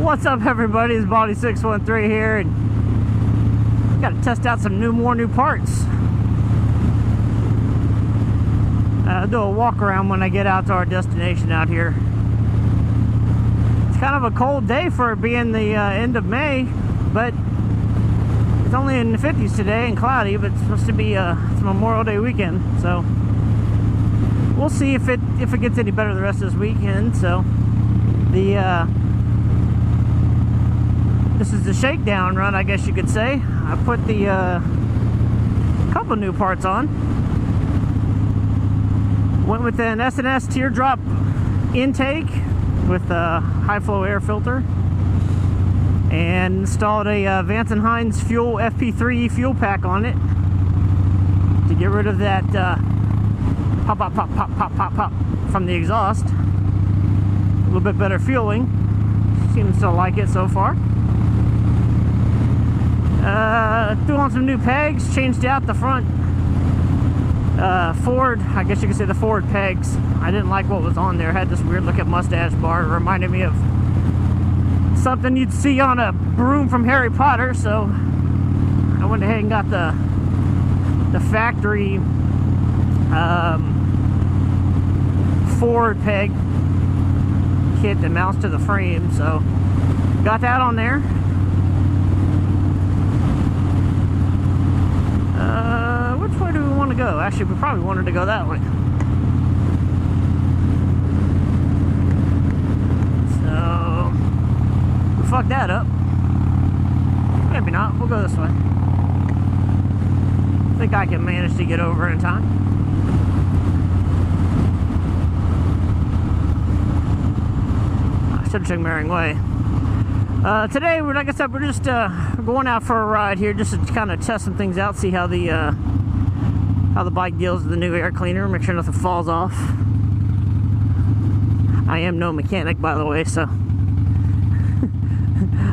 What's up, everybody? It's Body613 here, and got to test out some more new parts. Do a walk around when I get out to our destination out here. It's kind of a cold day for it being the end of May, but it's only in the 50s today and cloudy, but it's supposed to be it's Memorial Day weekend, so we'll see if it gets any better the rest of this weekend. So this is the shakedown run, I guess you could say. I put the couple new parts on. Went with an S&S Teardrop intake with a high flow air filter, and installed a Vance & Hines Fuel FP3 fuel pack on it to get rid of that pop, pop, pop, pop, pop, pop, pop from the exhaust. A little bit better fueling. Seems to like it so far. Threw on some new pegs, changed out the front forward, I guess you could say the forward pegs. I didn't like what was on there. It had this weird looking mustache bar. It reminded me of something you'd see on a broom from Harry Potter, so I went ahead and got the factory forward peg kit that mounts to the frame, so got that on there. Which way do we want to go? Actually, we probably wanted to go that way. So we fucked that up. Maybe not. We'll go this way. I think I can manage to get over in time. I should have took Merring Way. Today, like I said, we're just going out for a ride here, just to kind of test some things out, see how the bike deals with the new air cleaner, make sure nothing falls off. I am no mechanic, by the way, so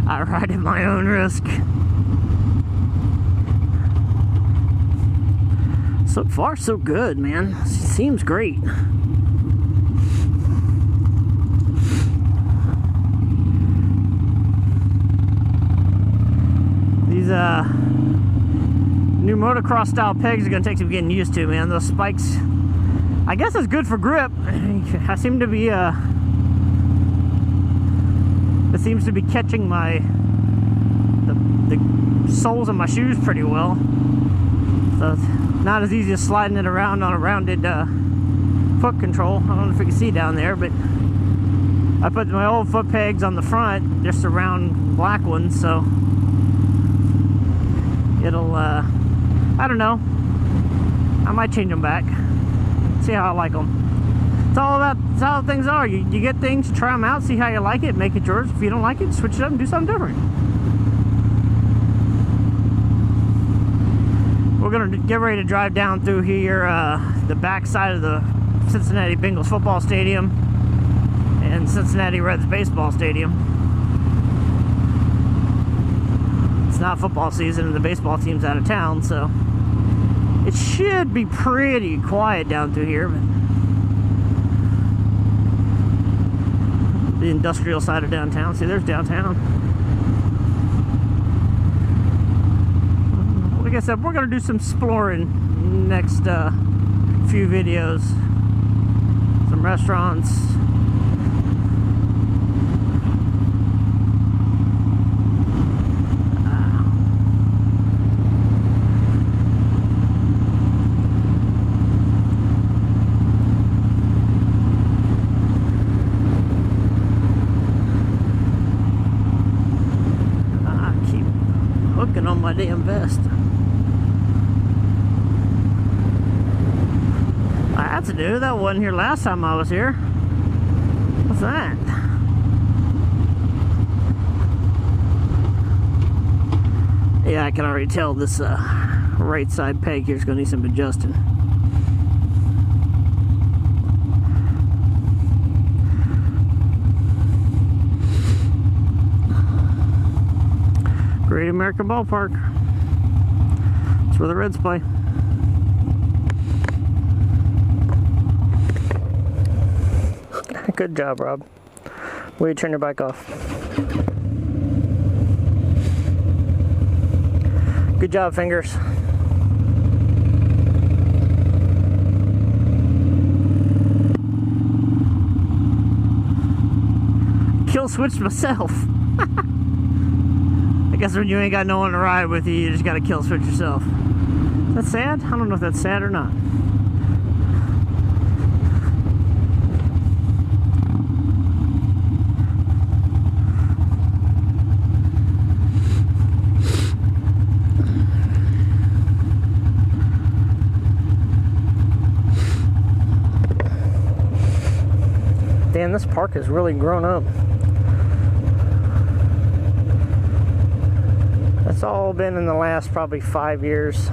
I ride at my own risk. So far, so good, man. Seems great. These new motocross style pegs are gonna take some getting used to, man. Those spikes, I guess it's good for grip. I seem to be it seems to be catching the soles of my shoes pretty well, so it's not as easy as sliding it around on a rounded foot control. I don't know if you can see down there, but I put my old foot pegs on the front, just a round black ones, so it'll I don't know, I might change them back, see how I like them. It's how things are. You get things, you try them out, see how you like it, make it yours. If you don't like it, switch it up and do something different. We're gonna get ready to drive down through here, the back side of the Cincinnati Bengals football stadium and Cincinnati Reds baseball stadium. It's not football season and the baseball team's out of town, so it should be pretty quiet down through here. But the industrial side of downtown. See, there's downtown. Like I said, we're gonna do some exploring next few videos. Some restaurants. On my damn vest. That's new. That wasn't here last time I was here. What's that? Yeah, I can already tell this right side peg here is going to need some adjusting. Great American Ballpark. That's where the Reds play. Good job, Rob. Will you turn your bike off? Good job, fingers. Kill switched myself. I guess when you ain't got no one to ride with you, you just gotta kill switch yourself. Is that sad? I don't know if that's sad or not. Damn, this park has really grown up. That's all been in the last probably 5 years.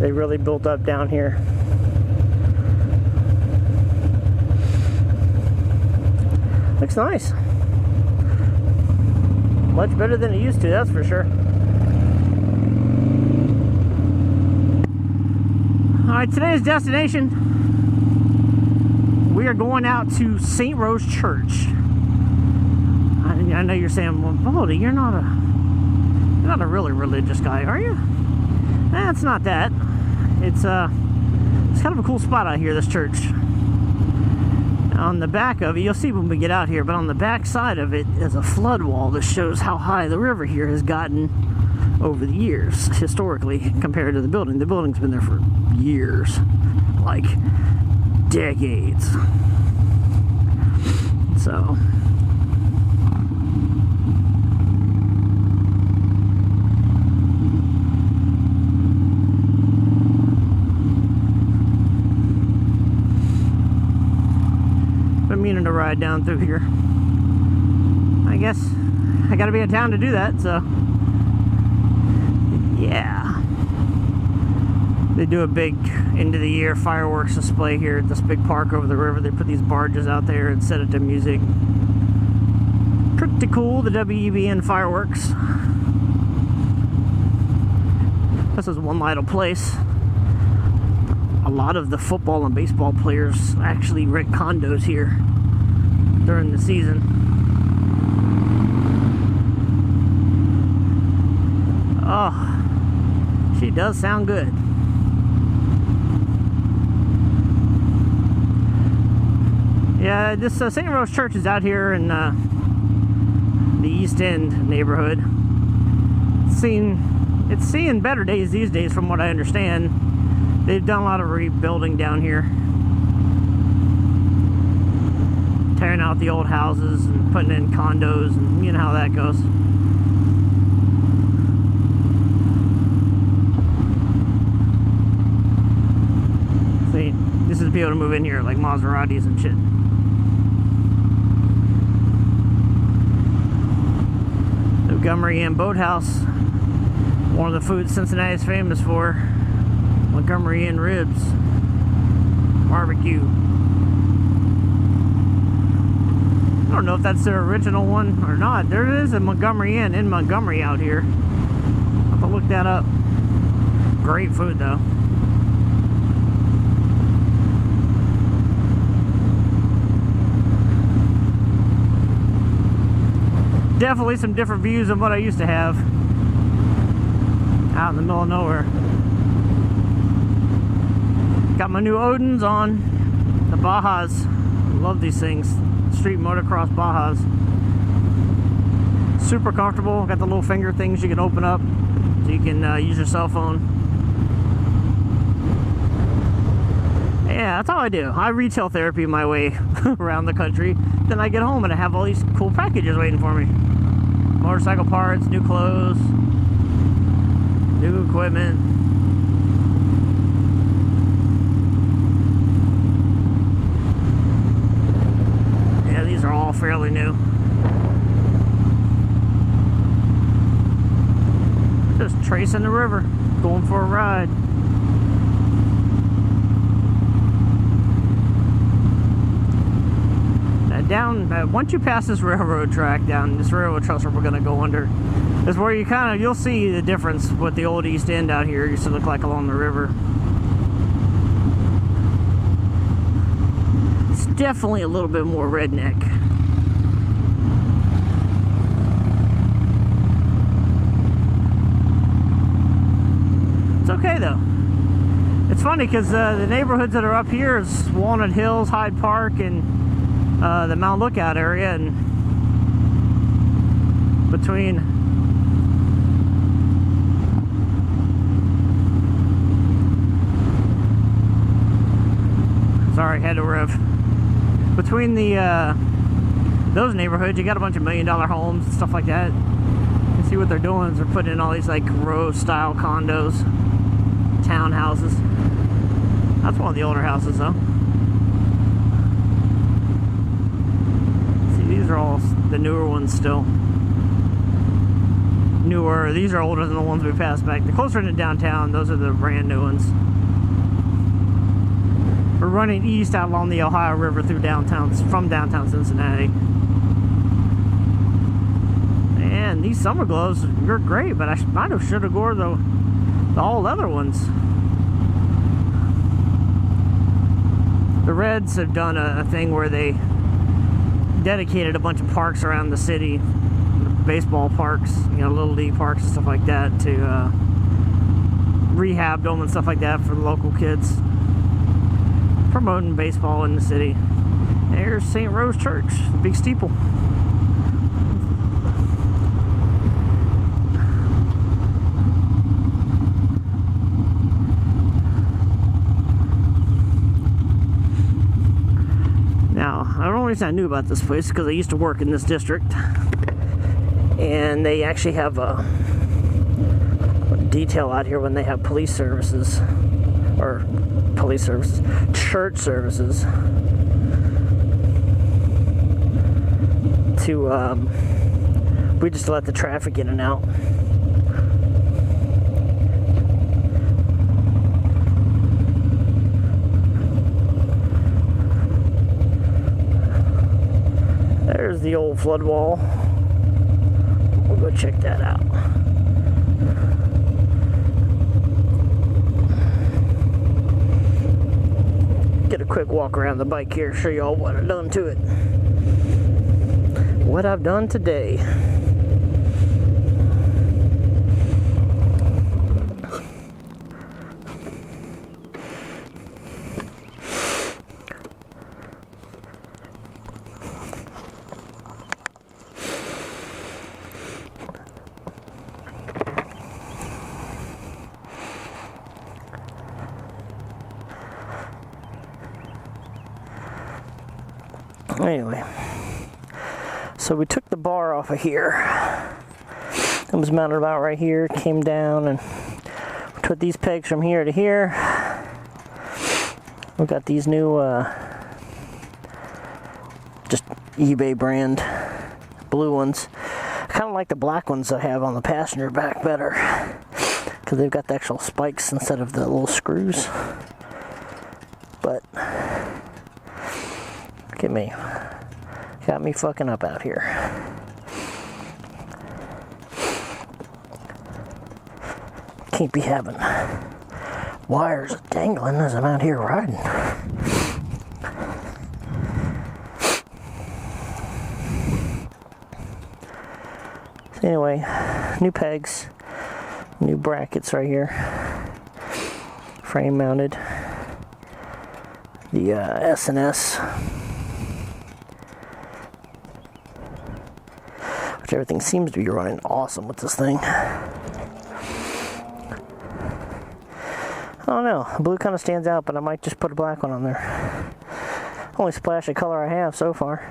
They really built up down here. Looks nice. Much better than it used to, that's for sure. Alright, today's destination. We are going out to St. Rose Church. I know you're saying, well, Baldy, you're not a really religious guy, are you? It's not that. It's kind of a cool spot out here, this church. On the back of it, you'll see when we get out here, but on the back side of it is a flood wall that shows how high the river here has gotten over the years, historically, compared to the building. The building's been there for years, like decades. So been meaning to ride down through here. I guess I gotta be in town to do that, so yeah. They do a big end of the year fireworks display here at this big park over the river. They put these barges out there and set it to music. Pretty cool, the WEBN fireworks. This is one idle place. A lot of the football and baseball players actually rent condos here during the season. Oh, she does sound good. Yeah, this St. Rose Church is out here in the East End neighborhood. It's seeing better days these days from what I understand. They've done a lot of rebuilding down here. Tearing out the old houses and putting in condos, and you know how that goes. See, this is to be able to move in here like Maseratis and shit. Montgomery Inn Boathouse, one of the foods Cincinnati is famous for. Montgomery Inn ribs, barbecue. I don't know if that's their original one or not. There is a Montgomery Inn in Montgomery out here. I'll have to look that up. Great food though. Definitely some different views than what I used to have out in the middle of nowhere. Got my new Odins on, the Bajas. Love these things. Street motocross Bajas. Super comfortable. Got the little finger things you can open up so you can use your cell phone. Yeah, that's all I do. I retail therapy my way around the country. Then I get home and I have all these cool packages waiting for me. Motorcycle parts, new clothes, new equipment. Yeah, these are all fairly new. Just tracing the river, going for a ride. Once you pass this railroad track down, this railroad trestle we're going to go under, is where you'll see the difference what the old East End out here used to look like along the river. It's definitely a little bit more redneck. funny because the neighborhoods that are up here is Walnut Hills, Hyde Park, and the Mount Lookout area, and between sorry, had to rev. Between the those neighborhoods, you got a bunch of $1 million homes and stuff like that. You see what they're doing is they're putting in all these like row style condos, townhouses. That's one of the older houses though. See, these are all the newer ones still. Newer, these are older than the ones we passed back. The closer to downtown, those are the brand new ones. We're running east out along the Ohio River through downtown, from downtown Cincinnati. And these summer glows are great, but I might have should have wore the all leather ones. The Reds have done a thing where they dedicated a bunch of parks around the city, baseball parks, you know, little league parks and stuff like that, to rehab them and stuff like that for the local kids, promoting baseball in the city. There's St. Rose Church, the big steeple. Now, the only reason I knew about this place is because I used to work in this district, and they actually have a detail out here when they have police services, or police services, church services, to we just let the traffic in and out. There's the old flood wall. We'll go check that out. Get a quick walk around the bike here, show you all what I've done to it. What I've done today. Anyway, so we took the bar off of here. It was mounted about right here, came down, and we took these pegs from here to here. We got these new just eBay brand blue ones. I kind of like the black ones I have on the passenger back better, because they've got the actual spikes instead of the little screws. But look at me. Got me fucking up out here. Can't be having wires dangling as I'm out here riding. So anyway, new pegs, new brackets right here. Frame mounted. The S&S. Which everything seems to be running awesome with this thing. I don't know, the blue kind of stands out, but I might just put a black one on there. Only splash of color I have so far.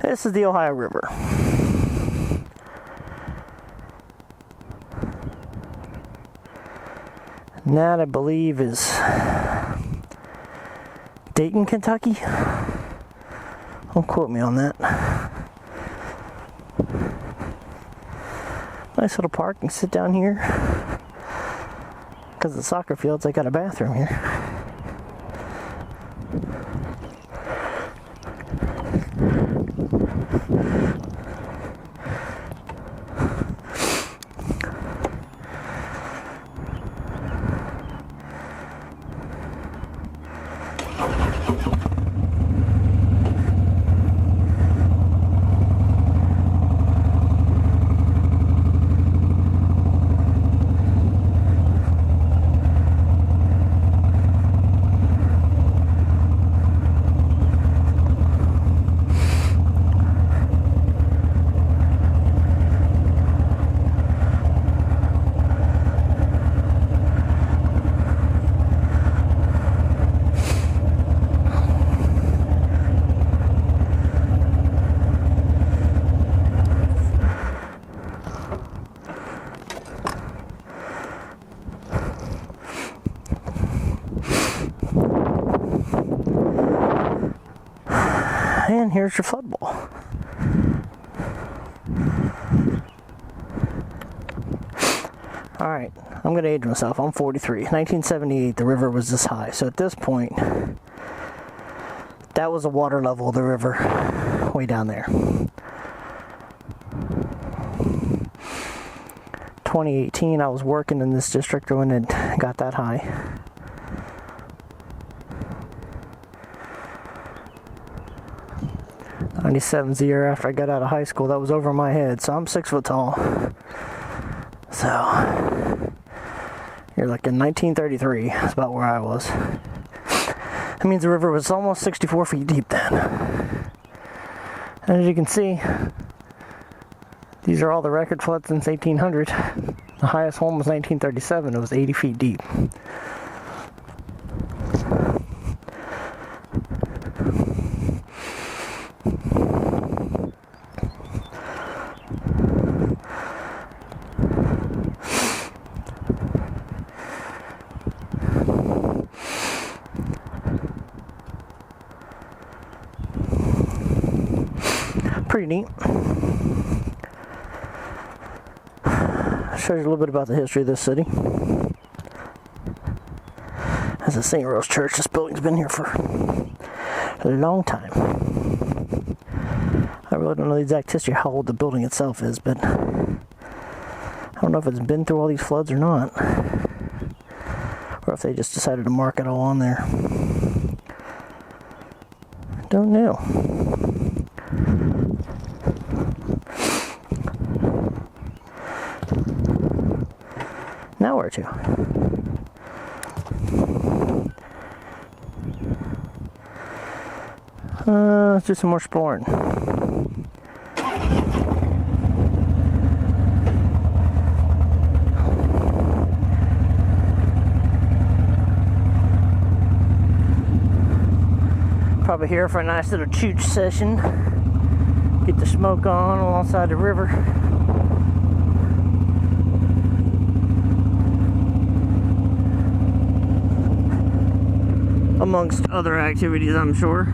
This is the Ohio River. And that, I believe, is Dayton, Kentucky. Don't quote me on that. Nice little park. You can sit down here. Because the soccer fields, I got a bathroom here. And here's your flood wall. Alright, I'm going to age myself. I'm 43. 1978, the river was this high. So at this point, that was the water level of the river way down there. 2018, I was working in this district when it got that high. '97's the year after I got out of high school. That was over my head, so I'm 6 foot tall. So you're like in 1933. That's about where I was. That means the river was almost 64 feet deep then. And as you can see, these are all the record floods since 1800. The highest one was 1937. It was 80 feet deep. Pretty neat. Shows you a little bit about the history of this city. As a St. Rose Church, this building's been here for a long time. I really don't know the exact history of how old the building itself is, but I don't know if it's been through all these floods or not, or if they just decided to mark it all on there. Don't know. Now where to? Let's do some more exploring. Probably here for a nice little chooch session. Get the smoke on alongside the river. Amongst other activities, I'm sure.